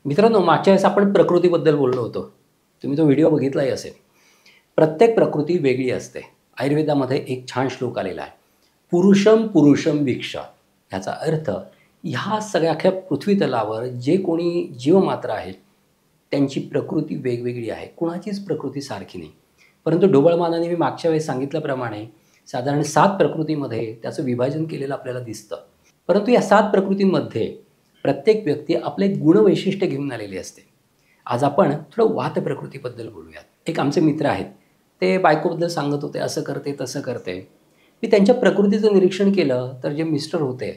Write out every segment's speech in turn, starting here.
मित्रांनो, मागच्या वेळेस आपण प्रकृतीबद्दल बोललो होतो. तुम्ही तो व्हिडिओ बघितलाही असेल. प्रत्येक प्रकृती वेगळी असते. आयुर्वेदामध्ये एक छान श्लोक आलेला आहे. पुरुषं पुरुषं वीक्ष. याचा अर्थ ह्या सगळ्या अख्ख्या पृथ्वी तलावर जे कोणी जीवमात्र आहेत, त्यांची प्रकृती वेगवेगळी आहे. कुणाचीच प्रकृती सारखी नाही. परंतु ढोबळमानाने मी मागच्या वेळेस सांगितल्याप्रमाणे साधारण 7 प्रकृतीमध्ये त्याचं विभाजन केलेलं आपल्याला दिसतं. परंतु या 7 प्रकृतींमध्ये प्रत्येक व्यक्ती आपले गुणवैशिष्ट्य घेऊन आलेली असते. आज आपण थोडं वात प्रकृतीबद्दल बोलूयात. एक आमचे मित्र आहेत. ते बायकोबद्दल सांगत होते, असं करते, तसं करते. मी त्यांच्या प्रकृतीचं निरीक्षण केलं तर जे मिस्टर होते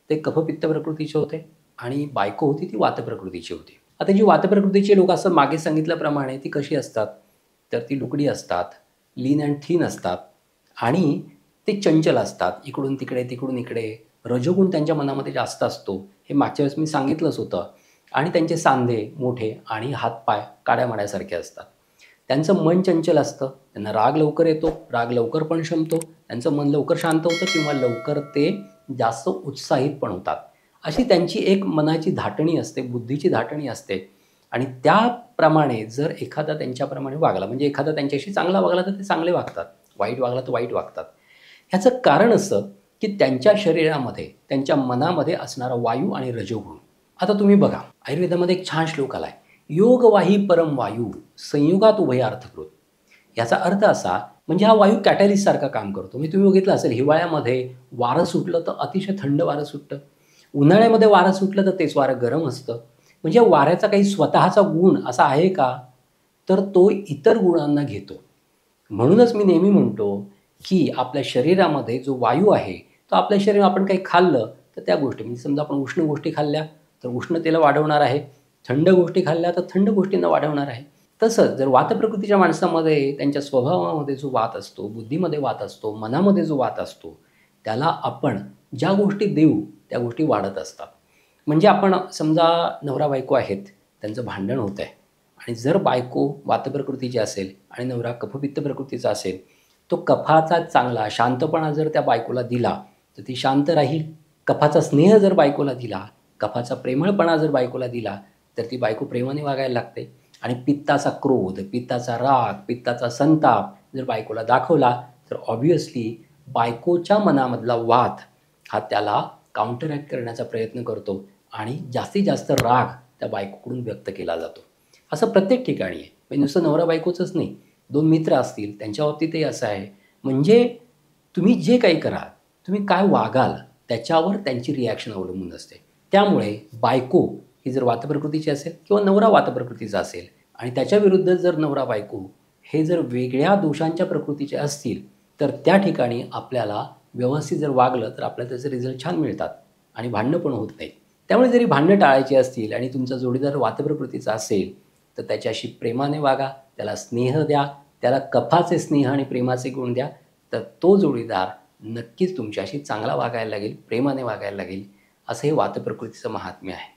ते कफपित्त प्रकृतीचे होते आणि बायको होती ती वात प्रकृतीची होती. आता जी वात प्रकृतीची लोक असं मागे सांगितल्याप्रमाणे ती कशी असतात, तर ती लुकडी असतात, लीन अँड थिन असतात आणि ते चंचल असतात. इकडून तिकडे, तिकडून इकडे. रजोगुण त्यांच्या मनामध्ये जास्त असतो. हे मागच्या वेळेस मी सांगितलंच होतं. आणि त्यांचे सांधे मोठे आणि हातपाय काड्यामाड्यासारखे असतात. त्यांचं मन चंचल असतं. त्यांना राग लवकर येतो, राग लवकर पण शमतो. त्यांचं मन लवकर शांत होतं किंवा लवकर ते जास्त उत्साहित पण होतात. अशी त्यांची एक मनाची धाटणी असते, बुद्धीची धाटणी असते. आणि त्याप्रमाणे जर एखादा त्यांच्याप्रमाणे वागला, म्हणजे एखादा त्यांच्याशी चांगला वागला तर ते चांगले वागतात, वाईट वागला तर वाईट वागतात. ह्याचं कारण असं की त्यांच्या शरीरामध्ये, त्यांच्या मनामध्ये असणारा वायू आणि रजोगुण. आता तुम्ही बघा, आयुर्वेदामध्ये एक छान श्लोक आला आहे. योगवाही परम वायू संयुगात उभयार्थकृत. याचा अर्थ असा, म्हणजे हा वायू कॅटॅलिस्टसारखा काम करतो. मी तुम्ही बघितलं असेल, हिवाळ्यामध्ये वारं सुटलं तर अतिशय थंड वारं सुटतं. उन्हाळ्यामध्ये वारं सुटलं तर तेच वारं गरम असतं. म्हणजे वाऱ्याचा काही स्वतःचा गुण असा आहे का, तर तो इतर गुणांना घेतो. म्हणूनच मी नेहमी म्हणतो की आपल्या शरीरामध्ये जो वायू आहे तो आपल्या शरीरात आपण काही खाल्लं तर त्या गोष्टी, म्हणजे समजा आपण उष्ण गोष्टी खाल्ल्या तर उष्णतेला वाढवणार आहे, थंड गोष्टी खाल्ल्या तर थंड गोष्टींना वाढवणार आहे. तसंच जर वात प्रकृतीच्या माणसामध्ये त्यांच्या स्वभावामध्ये जो वात असतो, बुद्धीमध्ये वात असतो, मनामध्ये जो वात असतो, त्याला आपण ज्या गोष्टी देऊ त्या गोष्टी वाढत असतात. म्हणजे आपण समजा नवरा बायको आहेत, त्यांचं भांडण होत आहे आणि जर बायको वात प्रकृतीची असेल आणि नवरा कफपित्त प्रकृतीचा असेल, तो कफाचा चांगला शांतपणा जर त्या बायकोला दिला तर ती शांत राहील. कफाचा स्नेह जर बायकोला दिला, कफाचा प्रेमळपणा जर बायकोला दिला तर ती बायको प्रेमाने वागायला लागते. आणि पित्ताचा क्रोध, पित्ताचा राग, पित्ताचा संताप जर बायकोला दाखवला तर ऑब्व्हियसली बायकोच्या मनामधला वात हा त्याला काउंटरॅक्ट करण्याचा प्रयत्न करतो आणि जास्तीत जास्त राग त्या बायकोकडून व्यक्त केला जातो. असं प्रत्येक ठिकाणी आहे. म्हणजे नुसतं नवरा बायकोचंच नाही, 2 मित्र असतील त्यांच्या बाबतीतही असं आहे. म्हणजे तुम्ही जे काही कराल, तुम्ही काय वागाल त्याच्यावर त्यांची रिॲक्शन अवलंबून असते. त्यामुळे बायको ही जर वात प्रकृतीची असेल किंवा नवरा वात प्रकृतीचा असेल आणि त्याच्या विरुद्ध जर नवरा बायको हे जर वेगळ्या दोषांच्या प्रकृतीचे असतील तर त्या ठिकाणी आपल्याला व्यवस्थित जर वागलं तर आपल्याला त्याचे रिझल्ट छान मिळतात आणि भांडणं पण होत नाहीत. त्यामुळे जरी भांडणं टाळायची असतील आणि तुमचा जोडीदार वात प्रकृतीचा असेल तर त्याच्याशी प्रेमाने वागा, त्याला स्नेह द्या, त्याला कफाचे स्नेह आणि प्रेमाचे गुण द्या, तर तो जोडीदार नक्कीच तुमच्याशी चांगला वागायला लागेल, प्रेमाने वागायला लागेल. असं हे वात प्रकृतीचं महात्म्य आहे.